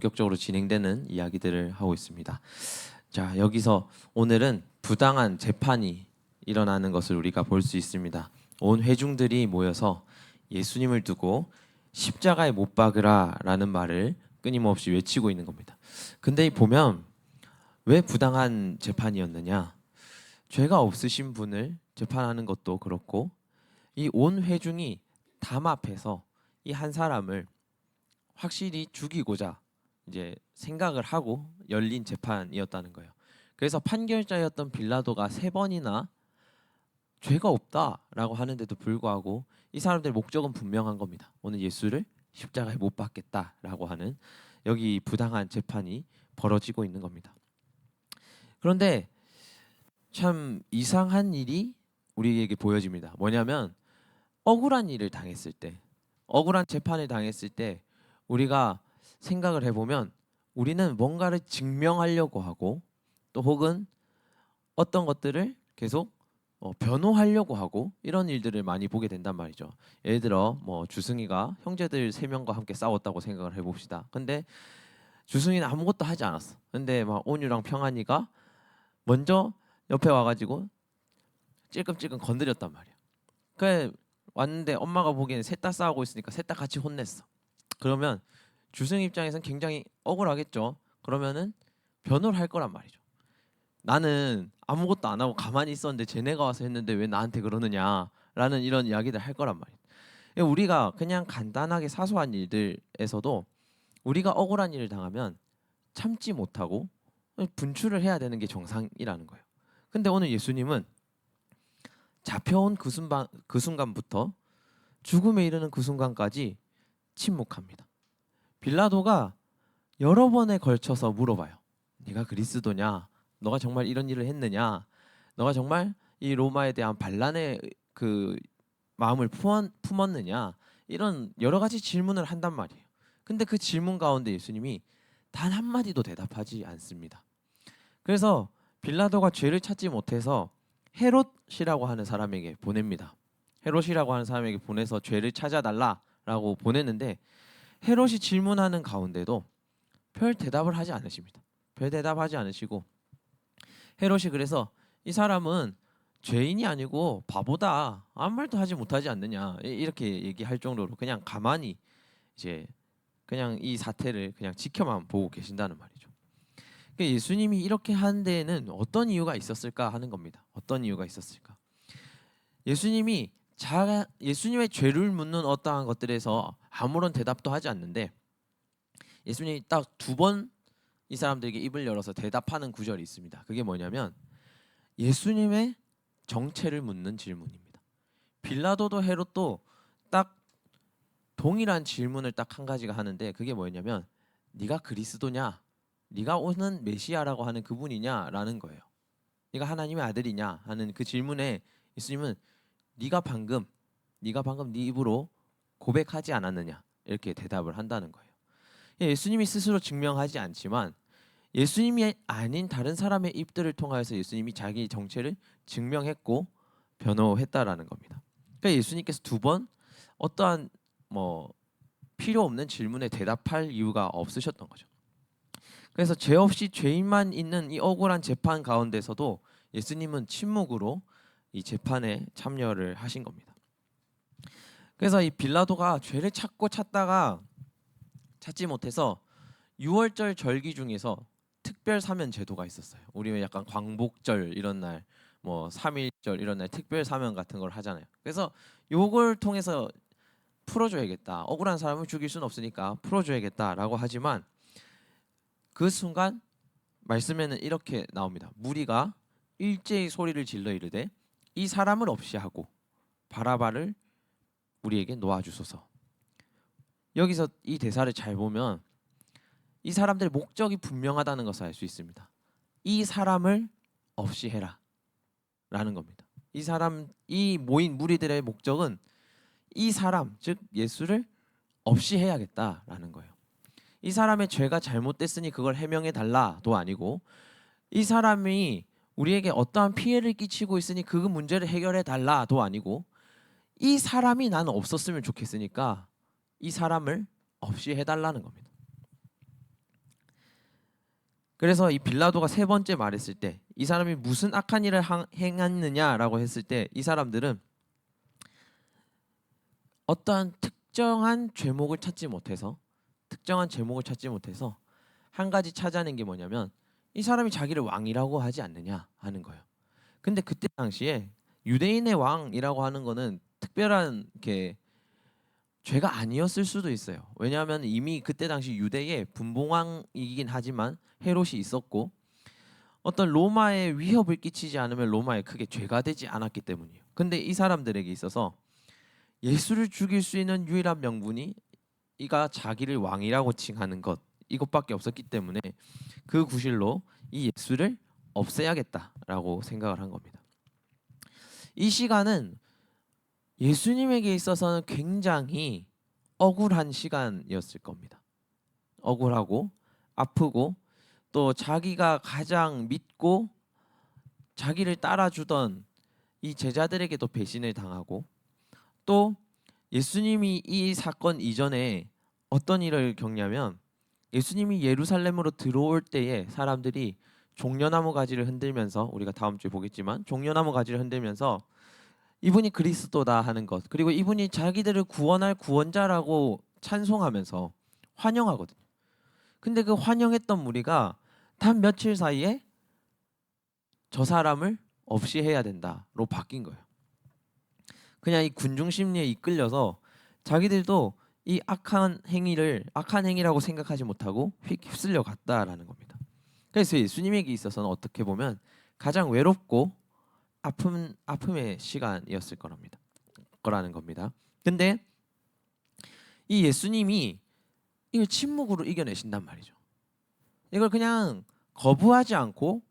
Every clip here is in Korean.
본격적으로 진행되는 이야기들을 하고 있습니다. 자, 여기서 오늘은 부당한 재판이 일어나는 것을 우리가 볼 수 있습니다. 온 회중들이 모여서 예수님을 두고 십자가에 못 박으라라는 말을 끊임없이 외치고 있는 겁니다. 근데 보면 왜 부당한 재판이었느냐? 죄가 없으신 분을 재판하는 것도 그렇고 이 온 회중이 담합해서 이 한 사람을 확실히 죽이고자 이제 생각을 하고 열린 재판이었다는 거예요. 그래서 판결자였던 빌라도가 세 번이나 죄가 없다라고 하는데도 불구하고 이 사람들의 목적은 분명한 겁니다. 오늘 예수를 십자가에 못 박겠다라고 하는 여기 부당한 재판이 벌어지고 있는 겁니다. 그런데 참 이상한 일이 우리에게 보여집니다. 뭐냐면 억울한 일을 당했을 때, 억울한 재판을 당했을 때 우리가 생각을 해보면 우리는 뭔가를 증명하려고 하고 또 혹은 어떤 것들을 계속 변호하려고 하고 이런 일들을 많이 보게 된단 말이죠. 예를 들어 뭐 주승이가 형제들 세 명과 함께 싸웠다고 생각을 해봅시다. 근데 주승이는 아무것도 하지 않았어. 근데 막 온유랑 평안이가 먼저 옆에 와가지고 찔끔찔끔 건드렸단 말이야. 그래 왔는데 엄마가 보기에는 셋 다 싸우고 있으니까 셋 다 같이 혼냈어. 그러면 주승 입장에서는 굉장히 억울하겠죠. 그러면은 변호를 할 거란 말이죠. 나는 아무것도 안 하고 가만히 있었는데 쟤네가 와서 했는데 왜 나한테 그러느냐라는 이런 이야기들 할 거란 말이에요. 우리가 그냥 간단하게 사소한 일들에서도 우리가 억울한 일을 당하면 참지 못하고 분출을 해야 되는 게 정상이라는 거예요. 근데 오늘 예수님은 잡혀온 그 순간부터 죽음에 이르는 그 순간까지 침묵합니다. 빌라도가 여러 번에 걸쳐서 물어봐요. 네가 그리스도냐? 너가 정말 이런 일을 했느냐? 너가 정말 이 로마에 대한 반란의 그 마음을 품었느냐? 이런 여러 가지 질문을 한단 말이에요. 근데 그 질문 가운데 예수님이 단 한마디도 대답하지 않습니다. 그래서 빌라도가 죄를 찾지 못해서 헤롯이라고 하는 사람에게 보냅니다. 헤롯이라고 하는 사람에게 보내서 죄를 찾아달라라고 보냈는데 헤롯이 질문하는 가운데도 별 대답을 하지 않으십니다. 별 대답하지 않으시고 헤롯이 그래서 이 사람은 죄인이 아니고 바보다 아무 말도 하지 못하지 않느냐 이렇게 얘기할 정도로 그냥 가만히 이제 그냥 이 사태를 그냥 지켜만 보고 계신다는 말이죠. 그러니까 예수님이 이렇게 한 데에는 어떤 이유가 있었을까 하는 겁니다. 어떤 이유가 있었을까? 예수님의 죄를 묻는 어떠한 것들에서 아무런 대답도 하지 않는데 예수님이 딱 두 번 이 사람들에게 입을 열어서 대답하는 구절이 있습니다. 그게 뭐냐면 예수님의 정체를 묻는 질문입니다. 빌라도도 헤롯도 딱 동일한 질문을 딱 한 가지가 하는데 그게 뭐냐면 네가 그리스도냐? 네가 오는 메시아라고 하는 그분이냐라는 거예요. 네가 하나님의 아들이냐 하는 그 질문에 예수님은 네가 방금 네 입으로 고백하지 않았느냐 이렇게 대답을 한다는 거예요. 예수님이 스스로 증명하지 않지만 예수님이 아닌 다른 사람의 입들을 통하여서 예수님이 자기 정체를 증명했고 변호했다라는 겁니다. 그러니까 예수님께서 두 번 어떠한 뭐 필요 없는 질문에 대답할 이유가 없으셨던 거죠. 그래서 죄 없이 죄인만 있는 이 억울한 재판 가운데서도 예수님은 침묵으로 이 재판에 참여를 하신 겁니다. 그래서 이 빌라도가 죄를 찾다가 찾지 못해서 6월절 절기 중에서 특별 사면 제도가 있었어요. 우리 약간 광복절 이런 날, 뭐 3.1절 이런 날 특별 사면 같은 걸 하잖아요. 그래서 요걸 통해서 풀어줘야겠다. 억울한 사람을 죽일 수는 없으니까 풀어줘야겠다라고 하지만 그 순간 말씀에는 이렇게 나옵니다. 무리가 일제히 소리를 질러 이르되 이 사람을 없이 하고 바라바를 우리에게 놓아주소서. 여기서 이 대사를 잘 보면 이 사람들의 목적이 분명하다는 것을 알 수 있습니다. 이 사람을 없이 해라 라는 겁니다. 이 모인 무리들의 목적은 이 사람, 즉 예수를 없이 해야겠다라는 거예요. 이 사람의 죄가 잘못됐으니 그걸 해명해 달라도 아니고 이 사람이 우리에게 어떠한 피해를 끼치고 있으니 그 문제를 해결해 달라도 아니고 이 사람이 나는 없었으면 좋겠으니까 이 사람을 없이 해달라는 겁니다. 그래서 이 빌라도가 세 번째 말했을 때 이 사람이 무슨 악한 일을 행했느냐라고 했을 때 이 사람들은 어떠한 특정한 제목을 찾지 못해서 한 가지 찾아낸 게 뭐냐면 이 사람이 자기를 왕이라고 하지 않느냐 하는 거예요. 근데 그때 당시에 유대인의 왕이라고 하는 거는 특별한 게 죄가 아니었을 수도 있어요. 왜냐하면 이미 그때 당시 유대의 분봉왕이긴 하지만 헤롯이 있었고 어떤 로마에 위협을 끼치지 않으면 로마에 크게 죄가 되지 않았기 때문이에요. 근데 이 사람들에게 있어서 예수를 죽일 수 있는 유일한 명분이 이가 자기를 왕이라고 칭하는 것 이것밖에 없었기 때문에 그 구실로 이 예수를 없애야겠다라고 생각을 한 겁니다. 이 시간은 예수님에게 있어서는 굉장히 억울한 시간이었을 겁니다. 억울하고 아프고 또 자기가 가장 믿고 자기를 따라주던 이 제자들에게도 배신을 당하고 또 예수님이 이 사건 이전에 어떤 일을 겪냐면 예수님이 예루살렘으로 들어올 때에 사람들이 종려나무 가지를 흔들면서 우리가 다음 주에 보겠지만 종려나무 가지를 흔들면서 이분이 그리스도다 하는 것 그리고 이분이 자기들을 구원할 구원자라고 찬송하면서 환영하거든요. 근데 그 환영했던 무리가 단 며칠 사이에 저 사람을 없이 해야 된다로 바뀐 거예요. 그냥 이 군중 심리에 이끌려서 자기들도 이 악한 행위라고 생각하지 못하고 휩쓸려 갔다라는 겁니다. 그래서 예수님에게 있어서는 어떻게 보면 가장 외롭고 아픔의 시간이었을 거라는 겁니다. 근데 이 예수님이 이걸 침묵으로 이겨내신단 말이죠. 이걸 그냥 거부하지 않고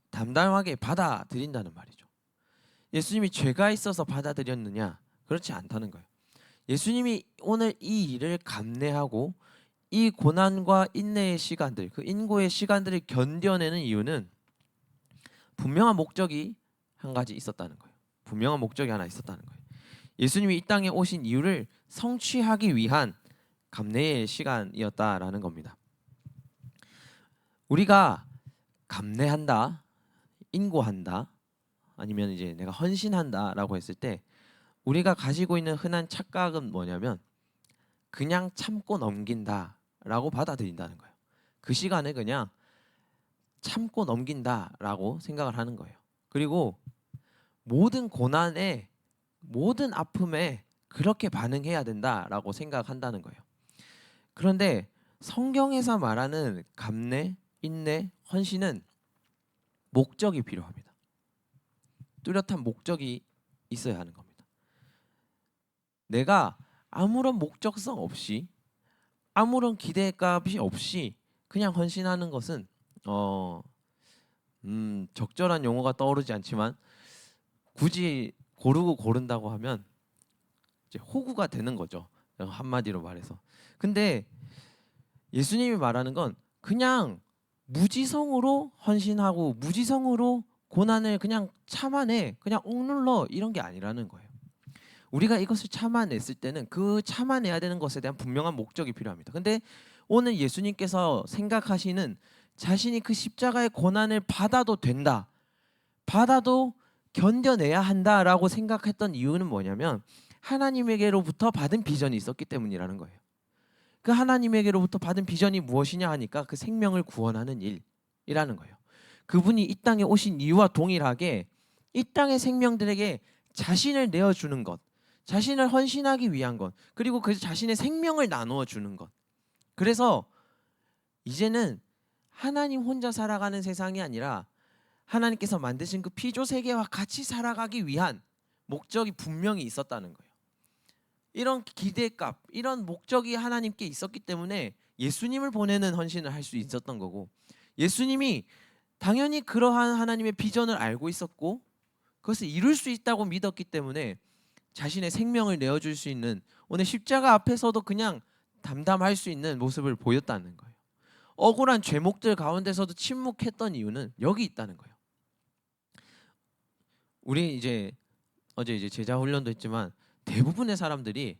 담담하게 받아들인다는 말이죠. 예수님이 죄가 있어서 받아들였느냐? 그렇지 않다는 거예요. 예수님이 오늘 이 일을 감내하고 이 고난과 인내의 시간들, 그 인고의 시간들을 견뎌내는 이유는 분명한 목적이 한 가지 있었다는 거예요. 분명한 목적이 하나 있었다는 거예요. 예수님이 이 땅에 오신 이유를 성취하기 위한 감내의 시간이었다라는 겁니다. 우리가 감내한다, 인고한다, 아니면 이제 내가 헌신한다라고 했을 때 우리가 가지고 있는 흔한 착각은 뭐냐면 그냥 참고 넘긴다라고 받아들인다는 거예요. 그 시간을 그냥 참고 넘긴다라고 생각을 하는 거예요. 그리고 모든 고난에 모든 아픔에 그렇게 반응해야 된다라고 생각한다는 거예요. 그런데 성경에서 말하는 감내, 인내, 헌신은 목적이 필요합니다. 뚜렷한 목적이 있어야 하는 겁니다. 내가 아무런 목적성 없이 아무런 기대값이 없이 그냥 헌신하는 것은 적절한 용어가 떠오르지 않지만 굳이 고른다고 하면 이제 호구가 되는 거죠. 한마디로 말해서. 근데 예수님이 말하는 건 그냥 무지성으로 헌신하고 무지성으로 고난을 그냥 참아내, 그냥 억눌러 이런 게 아니라는 거예요. 우리가 이것을 참아냈을 때는 그 참아내야 되는 것에 대한 분명한 목적이 필요합니다. 근데 오늘 예수님께서 생각하시는 자신이 그 십자가의 고난을 받아도 된다, 받아도 견뎌내야 한다라고 생각했던 이유는 뭐냐면 하나님에게로부터 받은 비전이 있었기 때문이라는 거예요. 그 하나님에게로부터 받은 비전이 무엇이냐 하니까 그 생명을 구원하는 일이라는 거예요. 그분이 이 땅에 오신 이유와 동일하게 이 땅의 생명들에게 자신을 내어주는 것, 자신을 헌신하기 위한 것, 그리고 그 자신의 생명을 나누어 주는 것. 그래서 이제는 하나님 혼자 살아가는 세상이 아니라 하나님께서 만드신 그 피조 세계와 같이 살아가기 위한 목적이 분명히 있었다는 거예요. 이런 기대값, 이런 목적이 하나님께 있었기 때문에 예수님을 보내는 헌신을 할 수 있었던 거고, 예수님이 당연히 그러한 하나님의 비전을 알고 있었고 그것을 이룰 수 있다고 믿었기 때문에 자신의 생명을 내어줄 수 있는, 오늘 십자가 앞에서도 그냥 담담할 수 있는 모습을 보였다는 거예요. 억울한 죄목들 가운데서도 침묵했던 이유는 여기 있다는 거예요. 우리 어제 제자 훈련도 했지만 대부분의 사람들이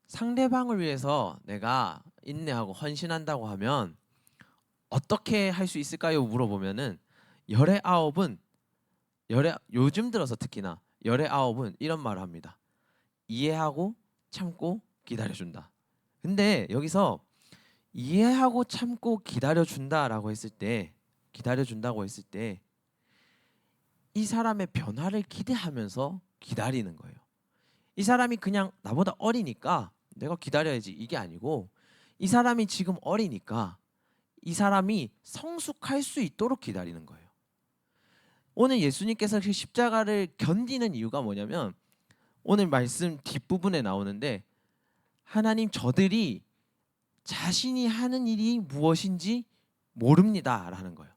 상대방을 위해서 내가 인내하고 헌신한다고 하면 어떻게 할 수 있을까요? 물어보면은 열의 아홉은 요즘 들어서 특히나 열의 아홉은 이런 말을 합니다. 이해하고 참고 기다려준다. 근데 여기서 이해하고 참고 기다려준다라고 했을 때, 기다려준다고 했을 때 이 사람의 변화를 기대하면서 기다리는 거예요. 이 사람이 그냥 나보다 어리니까 내가 기다려야지 이게 아니고, 이 사람이 지금 어리니까 이 사람이 성숙할 수 있도록 기다리는 거예요. 오늘 예수님께서 그 십자가를 견디는 이유가 뭐냐면, 오늘 말씀 뒷부분에 나오는데 하나님, 저들이 자신이 하는 일이 무엇인지 모릅니다라는 거예요.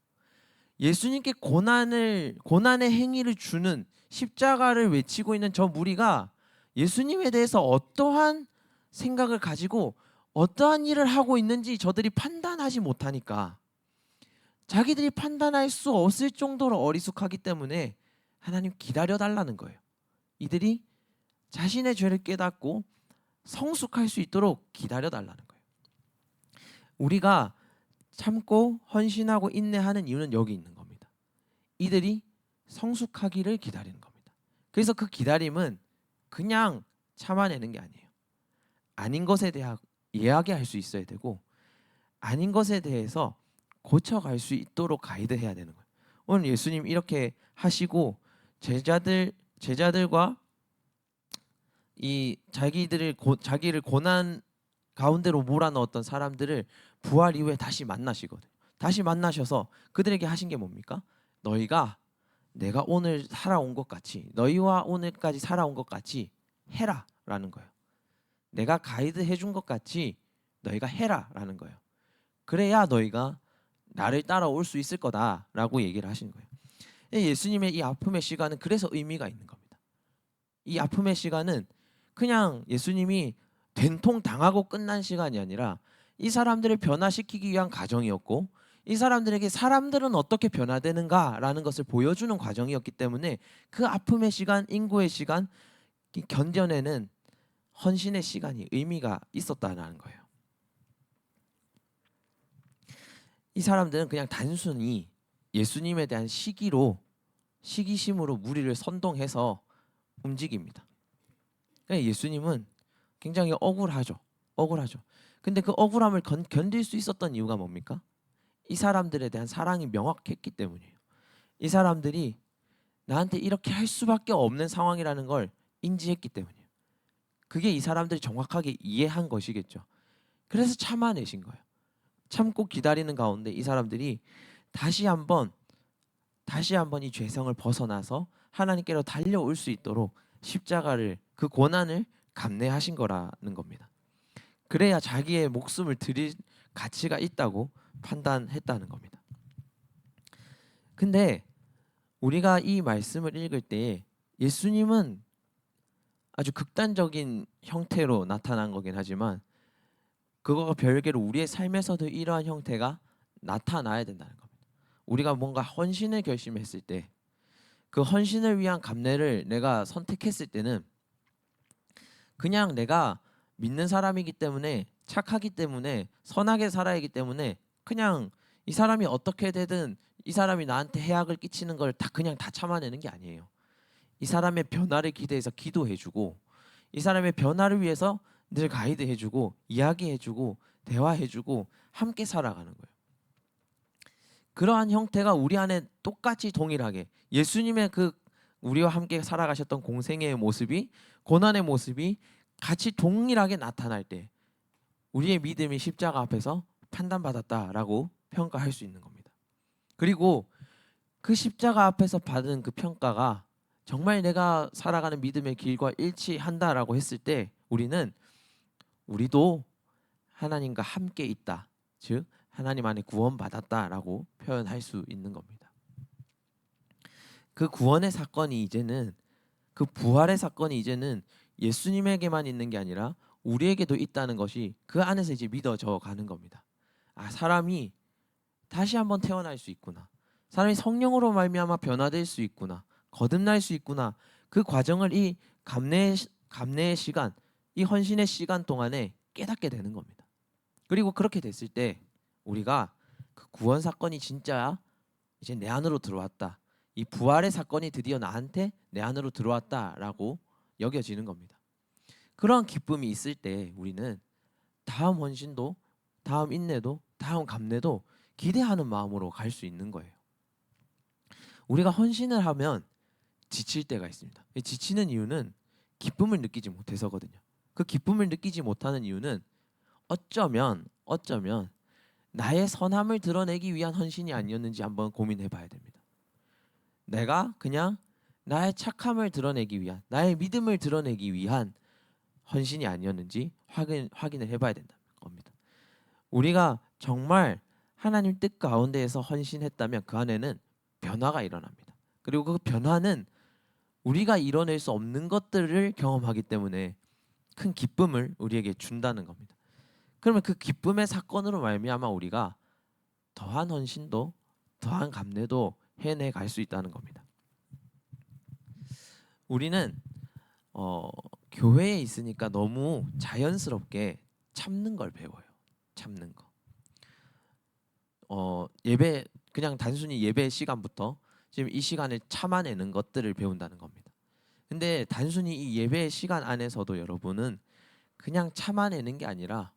예수님께 고난의 행위를 주는 십자가를 외치고 있는 저 무리가 예수님에 대해서 어떠한 생각을 가지고 어떠한 일을 하고 있는지 저들이 판단하지 못하니까, 자기들이 판단할 수 없을 정도로 어리숙하기 때문에 하나님 기다려 달라는 거예요. 이들이 자신의 죄를 깨닫고 성숙할 수 있도록 기다려 달라는 거예요. 우리가 참고 헌신하고 인내하는 이유는 여기 있는 겁니다. 이들이 성숙하기를 기다리는 겁니다. 그래서 그 기다림은 그냥 참아내는 게 아니에요. 아닌 것에 대해 이야기할 수 있어야 되고, 아닌 것에 대해서 고쳐갈 수 있도록 가이드해야 되는 거예요. 오늘 예수님 이렇게 하시고 제자들과 이 자기를 고난 가운데로 몰아넣었던 사람들을 부활 이후에 다시 만나시거든요. 다시 만나셔서 그들에게 하신 게 뭡니까? 너희가 내가 오늘 살아온 것 같이, 너희와 오늘까지 살아온 것 같이 해라 라는 거예요. 내가 가이드 해준 것 같이 너희가 해라 라는 거예요. 그래야 너희가 나를 따라올 수 있을 거다라고 얘기를 하시는 거예요. 예수님의 이 아픔의 시간은 그래서 의미가 있는 겁니다. 이 아픔의 시간은 그냥 예수님이 된통 당하고 끝난 시간이 아니라 이 사람들을 변화시키기 위한 과정이었고, 이 사람들에게 사람들은 어떻게 변화되는가라는 것을 보여주는 과정이었기 때문에 그 아픔의 시간, 인고의 시간, 견뎌내는 헌신의 시간이 의미가 있었다는 거예요. 이 사람들은 그냥 단순히 예수님에 대한 시기심으로 무리를 선동해서 움직입니다. 예수님은 굉장히 억울하죠. 근데 그 억울함을 견딜 수 있었던 이유가 뭡니까? 이 사람들에 대한 사랑이 명확했기 때문이에요. 이 사람들이 나한테 이렇게 할 수밖에 없는 상황이라는 걸 인지했기 때문이에요. 그게 이 사람들이 정확하게 이해한 것이겠죠. 그래서 참아내신 거예요. 참고 기다리는 가운데 이 사람들이 다시 한번 이 죄성을 벗어나서 하나님께로 달려올 수 있도록 십자가를, 그 고난을 감내하신 거라는 겁니다. 그래야 자기의 목숨을 드릴 가치가 있다고 판단했다는 겁니다. 근데 우리가 이 말씀을 읽을 때 예수님은 아주 극단적인 형태로 나타난 거긴 하지만, 그거가 별개로 우리의 삶에서도 이러한 형태가 나타나야 된다는 겁니다. 우리가 뭔가 헌신을 결심했을 때, 그 헌신을 위한 감내를 내가 선택했을 때는 그냥 내가 믿는 사람이기 때문에, 착하기 때문에, 선하게 살아야 하기 때문에 그냥 이 사람이 어떻게 되든 이 사람이 나한테 해악을 끼치는 걸 다 그냥 다 참아내는 게 아니에요. 이 사람의 변화를 기대해서 기도해주고, 이 사람의 변화를 위해서 늘 가이드해주고, 이야기해주고, 대화해주고, 함께 살아가는 거예요. 그러한 형태가 우리 안에 똑같이 동일하게 예수님의 그 우리와 함께 살아가셨던 공생애의 모습이, 고난의 모습이 같이 동일하게 나타날 때 우리의 믿음이 십자가 앞에서 판단받았다라고 평가할 수 있는 겁니다. 그리고 그 십자가 앞에서 받은 그 평가가 정말 내가 살아가는 믿음의 길과 일치한다라고 했을 때 우리도 하나님과 함께 있다, 즉 하나님 안에 구원받았다라고 표현할 수 있는 겁니다. 그 구원의 사건이 이제는, 그 부활의 사건이 이제는 예수님에게만 있는 게 아니라 우리에게도 있다는 것이 그 안에서 이제 믿어져 가는 겁니다. 아, 사람이 다시 한번 태어날 수 있구나. 사람이 성령으로 말미암아 변화될 수 있구나. 거듭날 수 있구나. 그 과정을 이 감내의 시간, 이 헌신의 시간 동안에 깨닫게 되는 겁니다. 그리고 그렇게 됐을 때 우리가 그 구원 사건이 진짜 이제 내 안으로 들어왔다. 이 부활의 사건이 드디어 나한테 내 안으로 들어왔다라고 여겨지는 겁니다. 그런 기쁨이 있을 때 우리는 다음 헌신도, 다음 인내도, 다음 감내도 기대하는 마음으로 갈 수 있는 거예요. 우리가 헌신을 하면 지칠 때가 있습니다. 지치는 이유는 기쁨을 느끼지 못해서거든요. 그 기쁨을 느끼지 못하는 이유는 어쩌면 나의 선함을 드러내기 위한 헌신이 아니었는지 한번 고민해 봐야 됩니다. 내가 그냥 나의 착함을 드러내기 위한, 나의 믿음을 드러내기 위한 헌신이 아니었는지 확인을 해봐야 된다는 겁니다. 우리가 정말 하나님 뜻 가운데에서 헌신했다면 그 안에는 변화가 일어납니다. 그리고 그 변화는 우리가 이뤄낼 수 없는 것들을 경험하기 때문에 큰 기쁨을 우리에게 준다는 겁니다. 그러면 그 기쁨의 사건으로 말미암아 우리가 더한 헌신도, 더한 감내도 해내 갈 수 있다는 겁니다. 우리는 교회에 있으니까 너무 자연스럽게 참는 걸 배워요. 참는 거. 예배 그냥 단순히 예배 시간부터 지금 이 시간을 참아내는 것들을 배운다는 겁니다. 근데 단순히 이 예배 시간 안에서도 여러분은 그냥 참아내는 게 아니라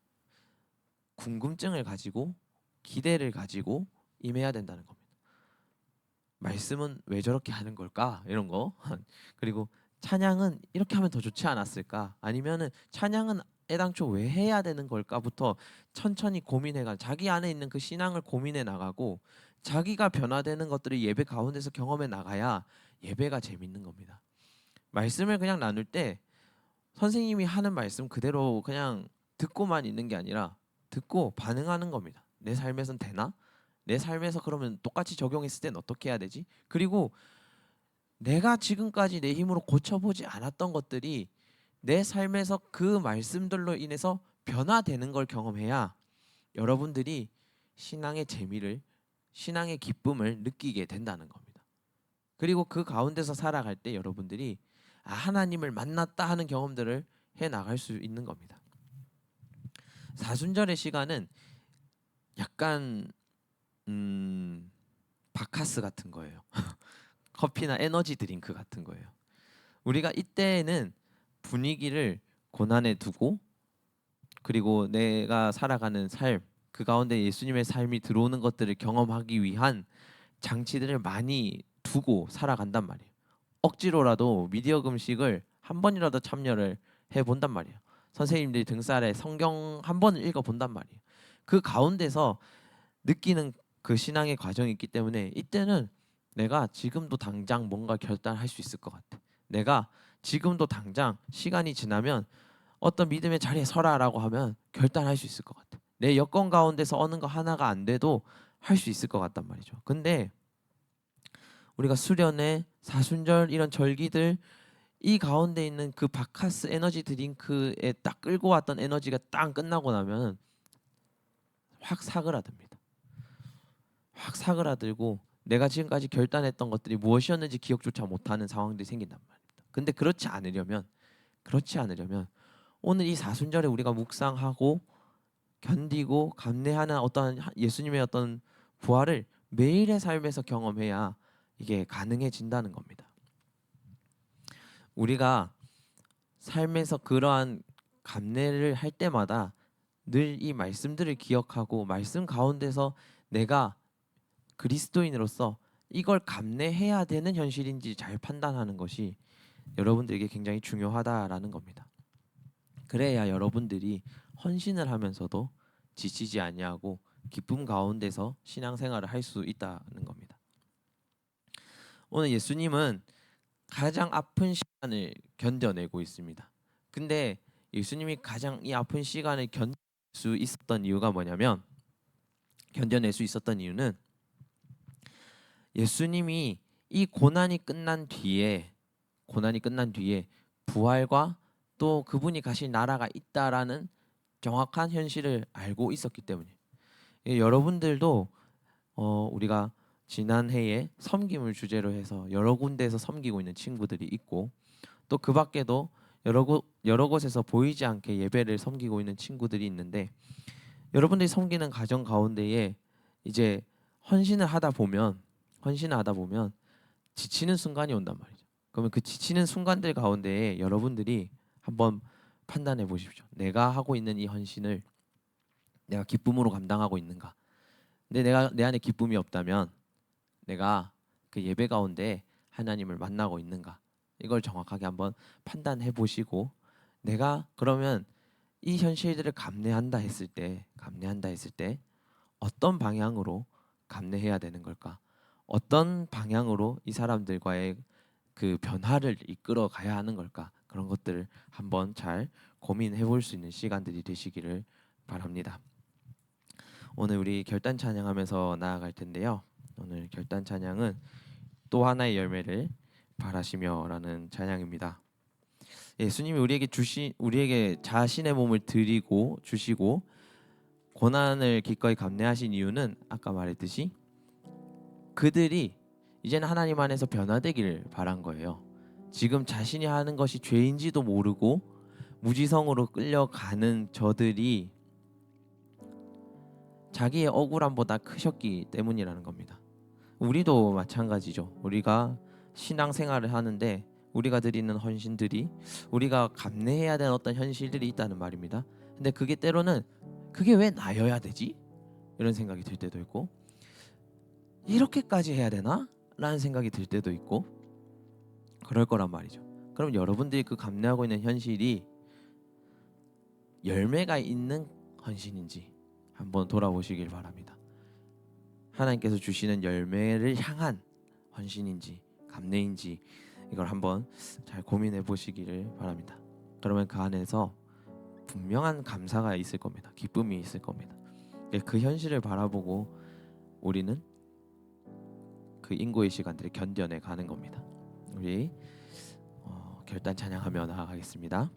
궁금증을 가지고 기대를 가지고 임해야 된다는 겁니다. 말씀은 왜 저렇게 하는 걸까? 이런 거. 그리고 찬양은 이렇게 하면 더 좋지 않았을까? 아니면은 찬양은 애당초 왜 해야 되는 걸까부터 천천히 고민해가 자기 안에 있는 그 신앙을 고민해 나가고 자기가 변화되는 것들을 예배 가운데서 경험해 나가야 예배가 재밌는 겁니다. 말씀을 그냥 나눌 때 선생님이 하는 말씀 그대로 그냥 듣고만 있는 게 아니라 듣고 반응하는 겁니다. 내 삶에선 되나? 내 삶에서 그러면 똑같이 적용했을 땐 어떻게 해야 되지? 그리고 내가 지금까지 내 힘으로 고쳐보지 않았던 것들이 내 삶에서 그 말씀들로 인해서 변화되는 걸 경험해야 여러분들이 신앙의 재미를, 신앙의 기쁨을 느끼게 된다는 겁니다. 그리고 그 가운데서 살아갈 때 여러분들이 하나님을 만났다 하는 경험들을 해 나갈 수 있는 겁니다. 사순절의 시간은 약간 바카스 같은 거예요. 커피나 에너지 드링크 같은 거예요. 우리가 이때에는 분위기를 고난에 두고 그리고 내가 살아가는 삶, 그 가운데 예수님의 삶이 들어오는 것들을 경험하기 위한 장치들을 많이 두고 살아간단 말이에요. 억지로라도 미디어 금식을 한 번이라도 참여를 해 본단 말이에요. 선생님들이 등살에 성경 한 번을 읽어 본단 말이에요. 그 가운데서 느끼는 그 신앙의 과정이 있기 때문에 이때는 내가 지금도 당장 뭔가 결단할 수 있을 것 같아. 내가 지금도 당장 시간이 지나면 어떤 믿음의 자리에 서라라고 하면 결단할 수 있을 것 같아. 내 여건 가운데서 어느 거 하나가 안 돼도 할 수 있을 것 같단 말이죠. 근데 우리가 수련회, 사순절 이런 절기들 이 가운데 있는 그 바카스 에너지 드링크에 딱 끌고 왔던 에너지가 딱 끝나고 나면 확 사그라듭니다. 확 사그라들고 내가 지금까지 결단했던 것들이 무엇이었는지 기억조차 못하는 상황들이 생긴단 말입니다. 근데 그렇지 않으려면 오늘 이 사순절에 우리가 묵상하고 견디고 감내하는 어떤 예수님의 어떤 부활을 매일의 삶에서 경험해야 이게 가능해진다는 겁니다. 우리가 삶에서 그러한 감내를 할 때마다 늘 이 말씀들을 기억하고 말씀 가운데서 내가 그리스도인으로서 이걸 감내해야 되는 현실인지 잘 판단하는 것이 여러분들에게 굉장히 중요하다라는 겁니다. 그래야 여러분들이 헌신을 하면서도 지치지 아니하고 기쁨 가운데서 신앙생활을 할 수 있다는 겁니다. 오늘 예수님은 가장 아픈 시간을 견뎌내고 있습니다. 근데 예수님이 가장 이 아픈 시간을 견딜 수 있었던 이유가 뭐냐면 견뎌낼 수 있었던 이유는 예수님이 이 고난이 끝난 뒤에 부활과 또 그분이 가신 나라가 있다라는 정확한 현실을 알고 있었기 때문에 여러분들도 우리가 지난 해에 섬김을 주제로 해서 여러 군데에서 섬기고 있는 친구들이 있고 또 그 밖에도 여러 곳에서 보이지 않게 예배를 섬기고 있는 친구들이 있는데 여러분들이 섬기는 가정 가운데에 이제 헌신을 하다 보면 지치는 순간이 온단 말이죠. 그러면 그 지치는 순간들 가운데에 여러분들이 한번 판단해 보십시오. 내가 하고 있는 이 헌신을 내가 기쁨으로 감당하고 있는가? 근데 내가 내 안에 기쁨이 없다면 내가 그 예배 가운데 하나님을 만나고 있는가? 이걸 정확하게 한번 판단해 보시고 내가 그러면 이 현실들을 감내한다 했을 때 어떤 방향으로 감내해야 되는 걸까? 어떤 방향으로 이 사람들과의 그 변화를 이끌어 가야 하는 걸까? 그런 것들을 한번 잘 고민해 볼 수 있는 시간들이 되시기를 바랍니다. 오늘 우리 결단 찬양하면서 나아갈 텐데요. 오늘 결단 찬양은 또 하나의 열매를 바라시며라는 찬양입니다. 예수님이 우리에게 자신의 몸을 드리고 주시고 고난을 기꺼이 감내하신 이유는 아까 말했듯이 그들이 이제는 하나님 안에서 변화되기를 바란 거예요. 지금 자신이 하는 것이 죄인지도 모르고 무지성으로 끌려가는 저들이 자기의 억울함보다 크셨기 때문이라는 겁니다. 우리도 마찬가지죠. 우리가 신앙생활을 하는데 우리가 드리는 헌신들이 우리가 감내해야 되는 어떤 현실들이 있다는 말입니다. 근데 그게 때로는 그게 왜 나여야 되지? 이런 생각이 들 때도 있고 이렇게까지 해야 되나? 라는 생각이 들 때도 있고 그럴 거란 말이죠. 그럼 여러분들이 그 감내하고 있는 현실이 열매가 있는 헌신인지 한번 돌아보시길 바랍니다. 하나님께서 주시는 열매를 향한 헌신인지 감내인지 이걸 한번 잘 고민해 보시기를 바랍니다. 그러면 그 안에서 분명한 감사가 있을 겁니다. 기쁨이 있을 겁니다. 그 현실을 바라보고 우리는 그 인고의 시간들을 견뎌내 가는 겁니다. 우리 결단 찬양하며 나아가겠습니다.